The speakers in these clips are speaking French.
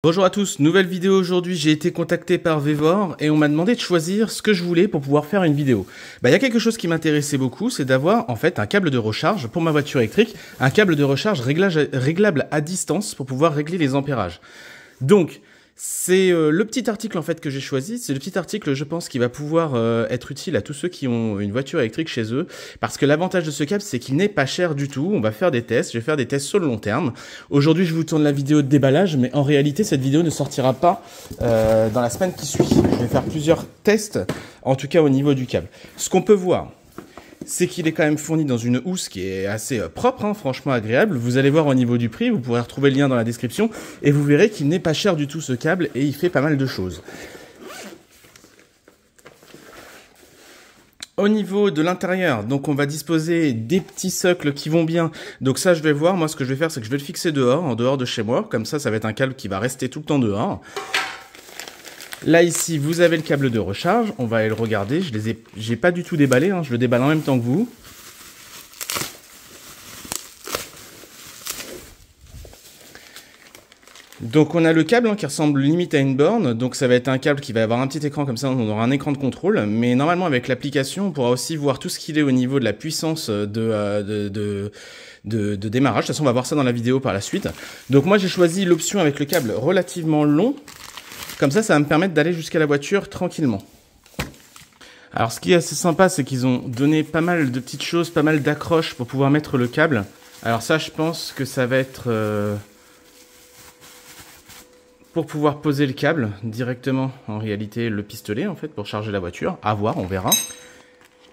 Bonjour à tous, nouvelle vidéo aujourd'hui. J'ai été contacté par Vevor et on m'a demandé de choisir ce que je voulais pour pouvoir faire une vidéo. Il y a quelque chose qui m'intéressait beaucoup, c'est d'avoir en fait un câble de recharge pour ma voiture électrique, un câble de recharge réglable à distance pour pouvoir régler les ampérages. Donc c'est le petit article en fait que j'ai choisi, c'est le petit article je pense qui va pouvoir être utile à tous ceux qui ont une voiture électrique chez eux, parce que l'avantage de ce câble c'est qu'il n'est pas cher du tout. On va faire des tests, je vais faire des tests sur le long terme. Aujourd'hui je vous tourne la vidéo de déballage, mais en réalité cette vidéo ne sortira pas dans la semaine qui suit. Je vais faire plusieurs tests, en tout cas au niveau du câble. Ce qu'on peut voir, c'est qu'il est quand même fourni dans une housse qui est assez propre, hein, franchement agréable. Vous allez voir au niveau du prix, vous pourrez retrouver le lien dans la description, et vous verrez qu'il n'est pas cher du tout ce câble, et il fait pas mal de choses. Au niveau de l'intérieur, donc on va disposer des petits socles qui vont bien. Donc ça je vais voir, moi ce que je vais faire c'est que je vais le fixer dehors, en dehors de chez moi, comme ça ça va être un câble qui va rester tout le temps dehors. Là ici vous avez le câble de recharge, on va aller le regarder, j'ai pas du tout déballé, hein, je le déballe en même temps que vous. Donc on a le câble qui ressemble limite à une borne, donc ça va être un câble qui va avoir un petit écran comme ça, on aura un écran de contrôle, mais normalement avec l'application on pourra aussi voir tout ce qu'il est au niveau de la puissance de démarrage. De toute façon on va voir ça dans la vidéo par la suite. Donc moi j'ai choisi l'option avec le câble relativement long, comme ça va me permettre d'aller jusqu'à la voiture tranquillement. Alors ce qui est assez sympa c'est qu'ils ont donné pas mal de petites choses, pas mal d'accroches pour pouvoir mettre le câble. Alors ça je pense que ça va être... pour pouvoir poser le câble directement, en réalité le pistolet en fait pour charger la voiture, à voir, on verra.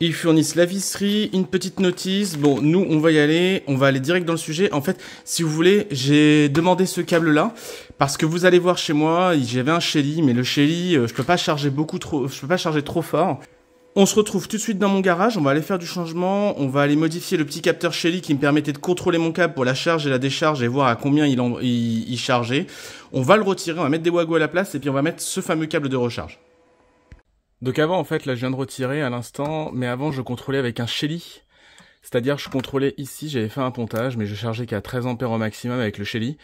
Ils fournissent la visserie, une petite notice. Bon, nous on va y aller, on va aller direct dans le sujet. En fait, si vous voulez, j'ai demandé ce câble là parce que vous allez voir chez moi, j'avais un Shelly, mais le Shelly, je peux pas charger trop fort. On se retrouve tout de suite dans mon garage, on va aller faire du changement, on va aller modifier le petit capteur Shelly qui me permettait de contrôler mon câble pour la charge et la décharge et voir à combien il chargeait. On va le retirer, on va mettre des wagos à la place et puis on va mettre ce fameux câble de recharge. Donc avant en fait, là je viens de retirer à l'instant, mais avant je contrôlais avec un Shelly. C'est-à-dire je contrôlais ici, j'avais fait un pontage, mais je chargeais qu'à 13 ampères au maximum avec le Shelly.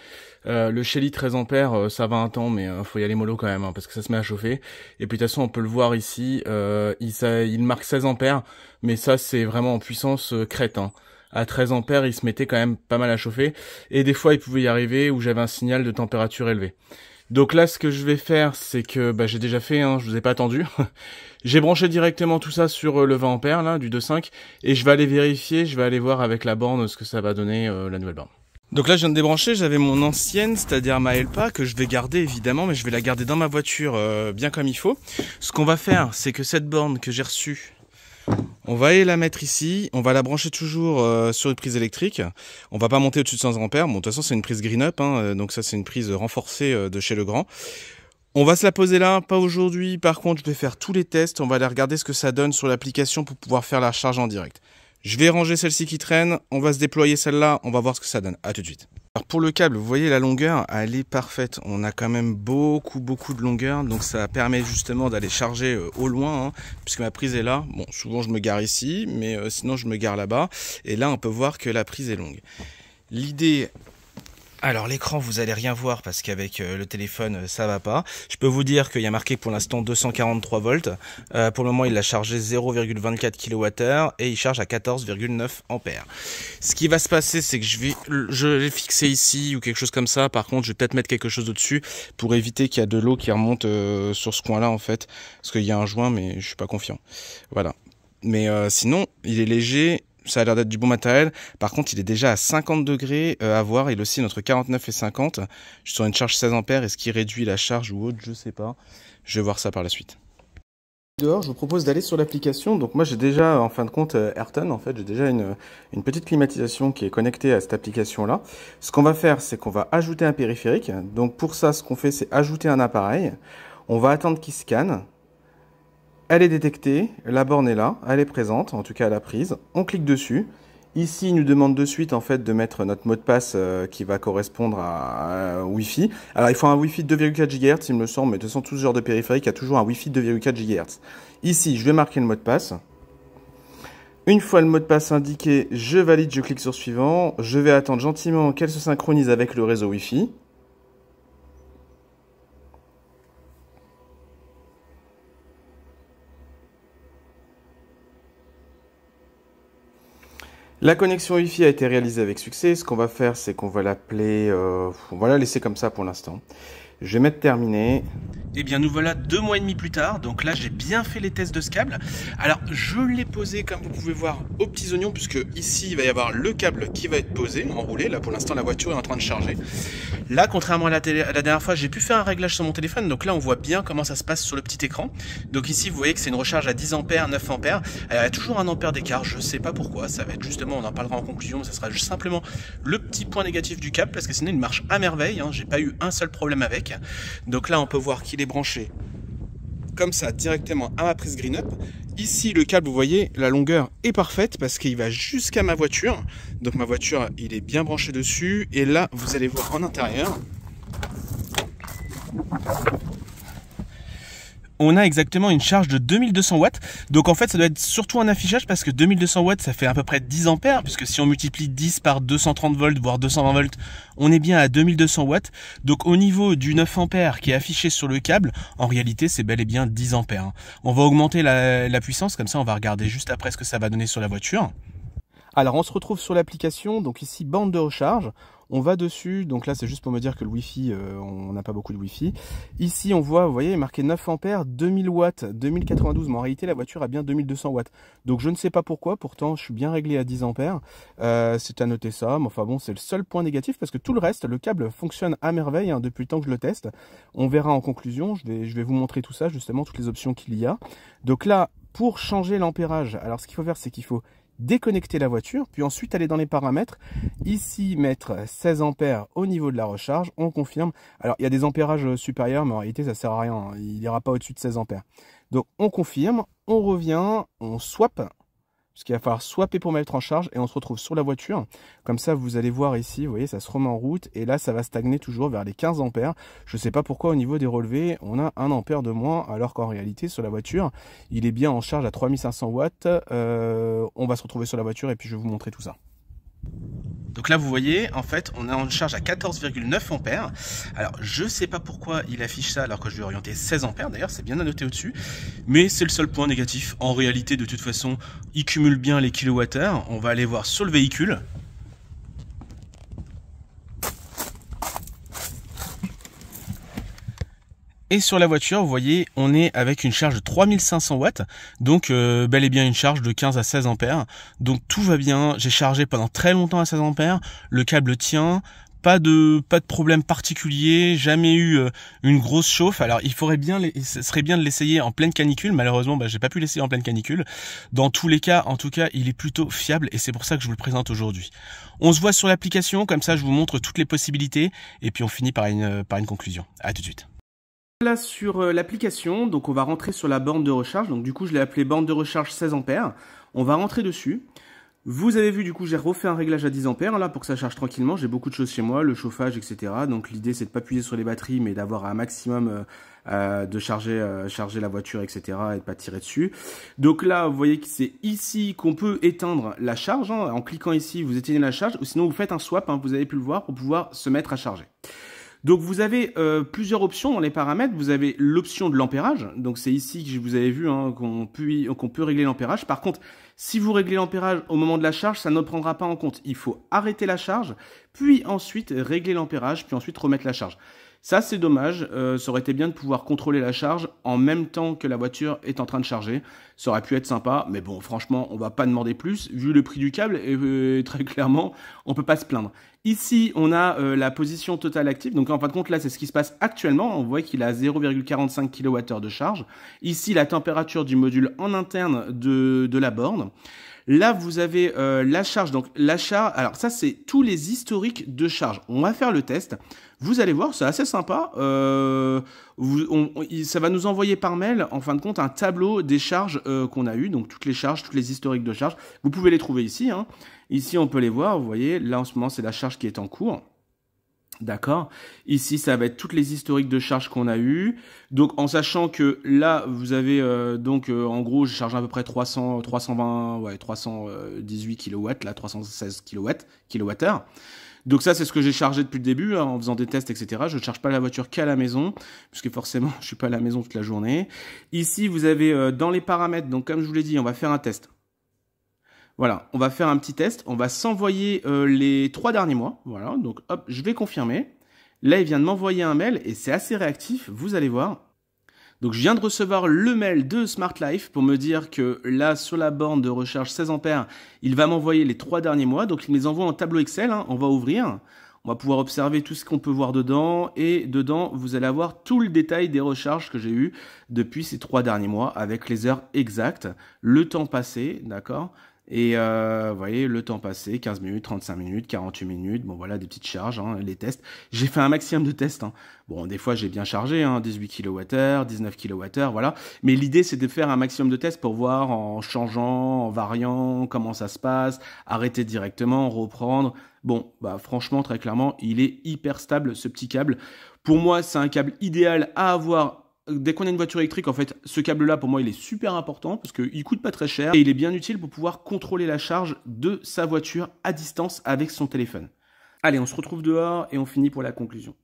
Le Shelly 13 ampères, ça va un temps, mais faut y aller mollo quand même, hein, parce que ça se met à chauffer. Et puis de toute façon, on peut le voir ici, il marque 16 ampères, mais ça c'est vraiment en puissance crête. Hein. À 13 ampères, il se mettait quand même pas mal à chauffer. Et des fois, il pouvait y arriver où j'avais un signal de température élevée. Donc là, ce que je vais faire, c'est que j'ai déjà fait, hein, je vous ai pas attendu. J'ai branché directement tout ça sur le 20 ampères là, du 2.5, et je vais aller vérifier, je vais aller voir avec la borne ce que ça va donner la nouvelle borne. Donc là, je viens de débrancher, j'avais mon ancienne, c'est-à-dire ma Elpa, que je vais garder évidemment, mais je vais la garder dans ma voiture bien comme il faut. Ce qu'on va faire, c'est que cette borne que j'ai reçue, on va aller la mettre ici, on va la brancher toujours sur une prise électrique. On va pas monter au-dessus de 100 ampères. Bon, de toute façon, c'est une prise Green Up, hein, donc ça, c'est une prise renforcée de chez Legrand. On va se la poser là, pas aujourd'hui. Par contre, je vais faire tous les tests. On va aller regarder ce que ça donne sur l'application pour pouvoir faire la charge en direct. Je vais ranger celle-ci qui traîne. On va se déployer celle-là. On va voir ce que ça donne. À tout de suite. Alors pour le câble, vous voyez la longueur, elle est parfaite. On a quand même beaucoup de longueur, donc ça permet justement d'aller charger au loin, hein, puisque ma prise est là. Bon, souvent je me gare ici, mais sinon je me gare là-bas. Et là, on peut voir que la prise est longue. L'idée... Alors l'écran, vous allez rien voir parce qu'avec le téléphone ça va pas. Je peux vous dire qu'il y a marqué pour l'instant 243 volts. Pour le moment il a chargé 0,24 kWh et il charge à 14,9 ampères. Ce qui va se passer, c'est que je vais fixer ici ou quelque chose comme ça. Par contre je vais peut-être mettre quelque chose au-dessus pour éviter qu'il y a de l'eau qui remonte sur ce coin-là en fait. Parce qu'il y a un joint mais je suis pas confiant. Voilà. Mais sinon il est léger. Ça a l'air d'être du bon matériel. Par contre, il est déjà à 50 degrés à voir. Il oscille entre 49 et 50. Je suis sur une charge 16 ampères. Est-ce qu'il réduit la charge ou autre? Je sais pas. Je vais voir ça par la suite. Dehors, je vous propose d'aller sur l'application. Donc moi, j'ai déjà, en fin de compte, Ayrton. En fait, j'ai déjà une petite climatisation qui est connectée à cette application-là. Ce qu'on va faire, c'est qu'on va ajouter un périphérique. Donc pour ça, ce qu'on fait, c'est ajouter un appareil. On va attendre qu'il scanne. Elle est détectée, la borne est là, elle est présente, en tout cas à la prise. On clique dessus. Ici, il nous demande de suite en fait de mettre notre mot de passe qui va correspondre à Wi-Fi. Alors, il faut un Wi-Fi de 2,4 GHz, il me semble, mais de toute façon, tout ce genre de périphérique a toujours un Wi-Fi de 2,4 GHz. Ici, je vais marquer le mot de passe. Une fois le mot de passe indiqué, je valide, je clique sur suivant. Je vais attendre gentiment qu'elle se synchronise avec le réseau Wi-Fi. La connexion Wi-Fi a été réalisée avec succès. Ce qu'on va faire, c'est qu'on va l'appeler... on va la laisser comme ça pour l'instant. Je vais mettre terminé. Eh bien, nous voilà 2 mois et demi plus tard. Donc là, j'ai bien fait les tests de ce câble. Alors, je l'ai posé, comme vous pouvez voir, aux petits oignons, puisque ici, il va y avoir le câble qui va être posé, enroulé. Là, pour l'instant, la voiture est en train de charger. Là, contrairement à la dernière fois, j'ai pu faire un réglage sur mon téléphone. Donc là, on voit bien comment ça se passe sur le petit écran. Donc ici, vous voyez que c'est une recharge à 10 ampères, 9 ampères. Il y a toujours 1 ampère d'écart. Je ne sais pas pourquoi. Ça va être justement, on en parlera en conclusion, mais ça sera juste simplement le petit point négatif du câble, parce que sinon, il marche à merveille. Hein. J'ai pas eu un seul problème avec. Donc là, on peut voir qu'il est branché comme ça directement à ma prise Green Up. Ici, le câble, vous voyez, la longueur est parfaite parce qu'il va jusqu'à ma voiture. Donc ma voiture, il est bien branché dessus. Et là, vous allez voir en intérieur, on a exactement une charge de 2200 watts. Donc en fait, ça doit être surtout un affichage parce que 2200 watts, ça fait à peu près 10 ampères. Puisque si on multiplie 10 par 230 volts, voire 220 volts, on est bien à 2200 watts. Donc au niveau du 9 ampères qui est affiché sur le câble, en réalité, c'est bel et bien 10 ampères. On va augmenter la puissance, comme ça on va regarder juste après ce que ça va donner sur la voiture. Alors on se retrouve sur l'application, donc ici bande de recharge, on va dessus, donc là c'est juste pour me dire que le Wi-Fi, on n'a pas beaucoup de Wi-Fi. Ici on voit, vous voyez, marqué 9 ampères, 2000 watts, 2092, mais en réalité la voiture a bien 2200 watts. Donc je ne sais pas pourquoi, pourtant je suis bien réglé à 10 ampères, c'est à noter ça, mais enfin bon c'est le seul point négatif parce que tout le reste, le câble fonctionne à merveille hein, depuis le temps que je le teste. On verra en conclusion, je vais vous montrer tout ça, justement toutes les options qu'il y a. Donc là, pour changer l'ampérage, alors ce qu'il faut faire c'est qu'il faut déconnecter la voiture, puis ensuite aller dans les paramètres, ici mettre 16 ampères au niveau de la recharge, on confirme. Alors il y a des ampérages supérieurs, mais en réalité ça sert à rien, hein. Il n'ira pas au-dessus de 16 ampères. Donc on confirme, on revient, on swap, parce qu'il va falloir swapper pour mettre en charge, et on se retrouve sur la voiture. Comme ça vous allez voir ici, vous voyez ça se remet en route, et là ça va stagner toujours vers les 15 ampères. Je ne sais pas pourquoi au niveau des relevés, on a 1 ampère de moins, alors qu'en réalité sur la voiture, il est bien en charge à 3500 watts. On va se retrouver sur la voiture et puis je vais vous montrer tout ça. Donc là vous voyez, en fait, on est en charge à 14,9 ampères. Alors je sais pas pourquoi il affiche ça alors que je vais orienter 16 ampères. D'ailleurs c'est bien à noter au-dessus. Mais c'est le seul point négatif. En réalité de toute façon, il cumule bien les kilowattheures. On va aller voir sur le véhicule. Et sur la voiture, vous voyez, on est avec une charge de 3500 watts, donc bel et bien une charge de 15 à 16 ampères. Donc tout va bien, j'ai chargé pendant très longtemps à 16 ampères, le câble tient, pas de problème particulier, jamais eu une grosse chauffe. Alors il faudrait bien, ce serait bien de l'essayer en pleine canicule, malheureusement j'ai pas pu l'essayer en pleine canicule. Dans tous les cas, en tout cas, il est plutôt fiable et c'est pour ça que je vous le présente aujourd'hui. On se voit sur l'application, comme ça je vous montre toutes les possibilités et puis on finit par une conclusion. À tout de suite. Là sur l'application, donc on va rentrer sur la borne de recharge, donc du coup je l'ai appelée borne de recharge 16 ampères, on va rentrer dessus. Vous avez vu du coup j'ai refait un réglage à 10 ampères là pour que ça charge tranquillement, j'ai beaucoup de choses chez moi, le chauffage etc. Donc l'idée c'est de pas appuyer sur les batteries mais d'avoir un maximum de charger la voiture etc. et de pas tirer dessus. Donc là vous voyez que c'est ici qu'on peut éteindre la charge, hein. En cliquant ici vous éteignez la charge ou sinon vous faites un swap, hein, vous avez pu le voir pour pouvoir se mettre à charger. Donc vous avez plusieurs options dans les paramètres. Vous avez l'option de l'ampérage. Donc c'est ici que vous avez vu hein, qu'on peut régler l'ampérage. Par contre, si vous réglez l'ampérage au moment de la charge, ça ne prendra pas en compte. Il faut arrêter la charge, puis ensuite régler l'ampérage, puis ensuite remettre la charge. Ça, c'est dommage. Ça aurait été bien de pouvoir contrôler la charge en même temps que la voiture est en train de charger. Ça aurait pu être sympa, mais bon, franchement, on va pas demander plus. Vu le prix du câble, et très clairement, on peut pas se plaindre. Ici, on a la position totale active. Donc, en fin de compte, là, c'est ce qui se passe actuellement. On voit qu'il a 0,45 kWh de charge. Ici, la température du module en interne de la borne. Là, vous avez la charge. Donc, la charge, alors ça, c'est tous les historiques de charge. On va faire le test. Vous allez voir, c'est assez sympa. Ça va nous envoyer par mail, en fin de compte, un tableau des charges qu'on a eues. Donc, toutes les charges, toutes les historiques de charge. Vous pouvez les trouver ici, hein. Ici, on peut les voir. Vous voyez, là, en ce moment, c'est la charge qui est en cours. D'accord. Ici, ça va être toutes les historiques de charge qu'on a eu. Donc, en sachant que là, vous avez en gros, je charge à peu près 318 kW, là, 316 kWh. Donc ça, c'est ce que j'ai chargé depuis le début, hein, en faisant des tests, etc. Je ne charge pas la voiture qu'à la maison, puisque forcément, je suis pas à la maison toute la journée. Ici, vous avez dans les paramètres, donc comme je vous l'ai dit, on va faire un test. Voilà, on va faire un petit test. On va s'envoyer les 3 derniers mois. Voilà, donc hop, je vais confirmer. Là, il vient de m'envoyer un mail et c'est assez réactif, vous allez voir. Donc, je viens de recevoir le mail de Smart Life pour me dire que là, sur la borne de recharge 16 ampères, il va m'envoyer les 3 derniers mois. Donc, il me les envoie en tableau Excel. Hein. On va ouvrir. On va pouvoir observer tout ce qu'on peut voir dedans. Et dedans, vous allez avoir tout le détail des recharges que j'ai eues depuis ces 3 derniers mois avec les heures exactes, le temps passé, d'accord ? Et vous voyez, le temps passé, 15 minutes, 35 minutes, 48 minutes, bon voilà, des petites charges, hein, les tests. J'ai fait un maximum de tests. Hein. Bon, des fois, j'ai bien chargé, hein, 18 kWh, 19 kWh, voilà. Mais l'idée, c'est de faire un maximum de tests pour voir en changeant, en variant, comment ça se passe, arrêter directement, reprendre. Bon, bah franchement, très clairement, il est hyper stable, ce petit câble. Pour moi, c'est un câble idéal à avoir. Dès qu'on a une voiture électrique, en fait, ce câble-là, pour moi, il est super important parce qu'il coûte pas très cher et il est bien utile pour pouvoir contrôler la charge de sa voiture à distance avec son téléphone. Allez, on se retrouve dehors et on finit pour la conclusion.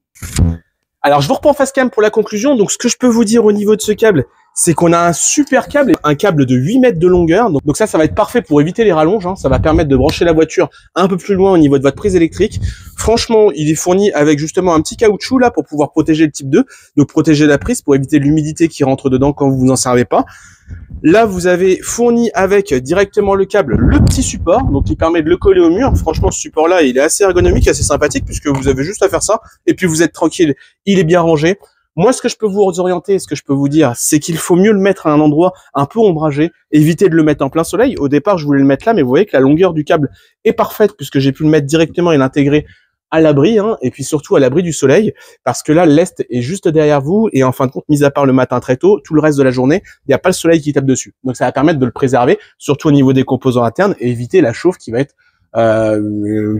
Alors, je vous reprends face cam pour la conclusion. Donc, ce que je peux vous dire au niveau de ce câble, c'est qu'on a un super câble, un câble de 8 mètres de longueur. Donc ça va être parfait pour éviter les rallonges. Hein. Ça va permettre de brancher la voiture un peu plus loin au niveau de votre prise électrique. Franchement, il est fourni avec justement un petit caoutchouc là pour pouvoir protéger le type 2, donc protéger la prise pour éviter l'humidité qui rentre dedans quand vous vous en servez pas. Là, vous avez fourni avec directement le câble le petit support, donc qui permet de le coller au mur. Franchement, ce support-là, il est assez ergonomique, assez sympathique puisque vous avez juste à faire ça et puis vous êtes tranquille. Il est bien rangé. Moi, ce que je peux vous orienter, ce que je peux vous dire, c'est qu'il faut mieux le mettre à un endroit un peu ombragé, éviter de le mettre en plein soleil. Au départ, je voulais le mettre là, mais vous voyez que la longueur du câble est parfaite puisque j'ai pu le mettre directement et l'intégrer à l'abri, hein, et puis surtout à l'abri du soleil, parce que là, l'est est juste derrière vous, et en fin de compte, mis à part le matin très tôt, tout le reste de la journée, il n'y a pas le soleil qui tape dessus. Donc ça va permettre de le préserver, surtout au niveau des composants internes, et éviter la chauffe qui va être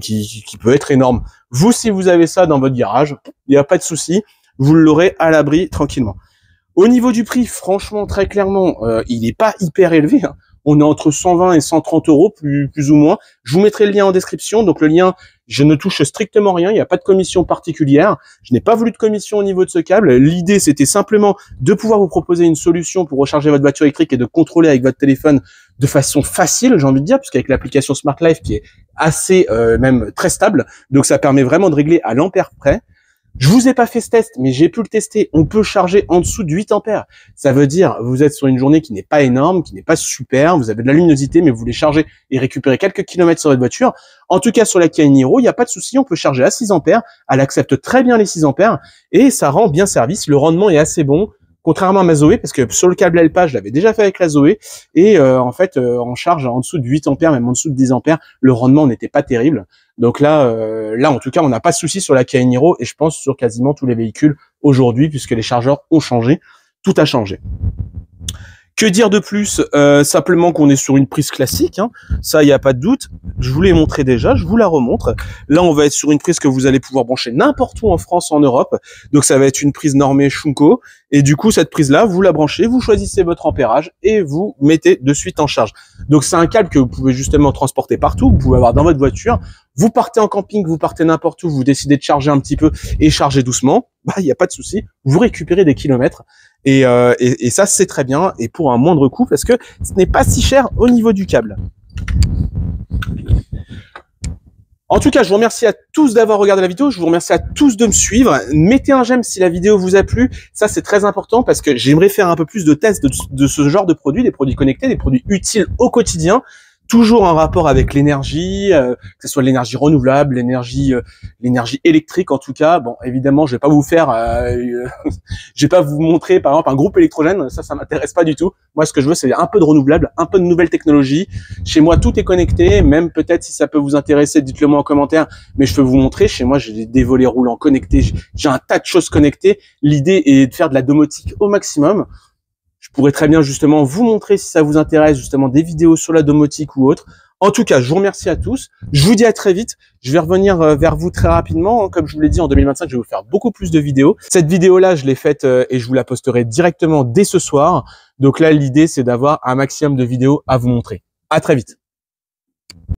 qui peut être énorme. Vous, si vous avez ça dans votre garage, il n'y a pas de souci, vous l'aurez à l'abri tranquillement. Au niveau du prix, franchement, très clairement, il n'est pas hyper élevé, hein. On est entre 120 et 130 euros, plus ou moins. Je vous mettrai le lien en description. Donc le lien, je ne touche strictement rien. Il n'y a pas de commission particulière. Je n'ai pas voulu de commission au niveau de ce câble. L'idée, c'était simplement de pouvoir vous proposer une solution pour recharger votre voiture électrique et de contrôler avec votre téléphone de façon facile, j'ai envie de dire, puisqu'avec l'application Smart Life qui est assez, même très stable. Donc ça permet vraiment de régler à l'ampère près. Je vous ai pas fait ce test, mais j'ai pu le tester. On peut charger en dessous de 8 ampères. Ça veut dire, vous êtes sur une journée qui n'est pas énorme, qui n'est pas super, vous avez de la luminosité, mais vous voulez charger et récupérer quelques kilomètres sur votre voiture. En tout cas, sur la Kia Niro, il n'y a pas de souci, on peut charger à 6 ampères. Elle accepte très bien les 6 ampères et ça rend bien service. Le rendement est assez bon. Contrairement à ma Zoé, parce que sur le câble Elpa, je l'avais déjà fait avec la Zoé, et en fait, en charge en dessous de 8 ampères, même en dessous de 10 ampères, le rendement n'était pas terrible. Donc là, en tout cas, on n'a pas de souci sur la Kia Niro, et je pense sur quasiment tous les véhicules aujourd'hui, puisque les chargeurs ont changé, tout a changé. Que dire de plus? Simplement qu'on est sur une prise classique, hein. Ça, il n'y a pas de doute. Je vous l'ai montré déjà, je vous la remontre. Là, on va être sur une prise que vous allez pouvoir brancher n'importe où en France, en Europe. Donc, ça va être une prise normée Shunko. Et du coup, cette prise-là, vous la branchez, vous choisissez votre ampérage et vous mettez de suite en charge. Donc, c'est un câble que vous pouvez justement transporter partout. Vous pouvez avoir dans votre voiture. Vous partez en camping, vous partez n'importe où, vous décidez de charger un petit peu et charger doucement. Bah, il n'y a pas de souci. Vous récupérez des kilomètres. Et ça, c'est très bien, et pour un moindre coût, parce que ce n'est pas si cher au niveau du câble. En tout cas, je vous remercie à tous d'avoir regardé la vidéo, je vous remercie à tous de me suivre. Mettez un j'aime si la vidéo vous a plu, ça c'est très important, parce que j'aimerais faire un peu plus de tests de ce genre de produits, des produits connectés, des produits utiles au quotidien. Toujours en rapport avec l'énergie, que ce soit l'énergie renouvelable, l'énergie électrique en tout cas. Bon, évidemment, je vais pas vous faire, je vais pas vous montrer par exemple un groupe électrogène. Ça m'intéresse pas du tout. Moi, ce que je veux, c'est un peu de renouvelable, un peu de nouvelles technologies. Chez moi, tout est connecté. Même peut-être si ça peut vous intéresser, dites-le moi en commentaire. Mais je peux vous montrer. Chez moi, j'ai des volets roulants connectés. J'ai un tas de choses connectées. L'idée est de faire de la domotique au maximum. Je pourrais très bien justement vous montrer, si ça vous intéresse, justement des vidéos sur la domotique ou autre. En tout cas, je vous remercie à tous. Je vous dis à très vite. Je vais revenir vers vous très rapidement. Comme je vous l'ai dit, en 2025, je vais vous faire beaucoup plus de vidéos. Cette vidéo-là, je l'ai faite et je vous la posterai directement dès ce soir. Donc là, l'idée, c'est d'avoir un maximum de vidéos à vous montrer. À très vite.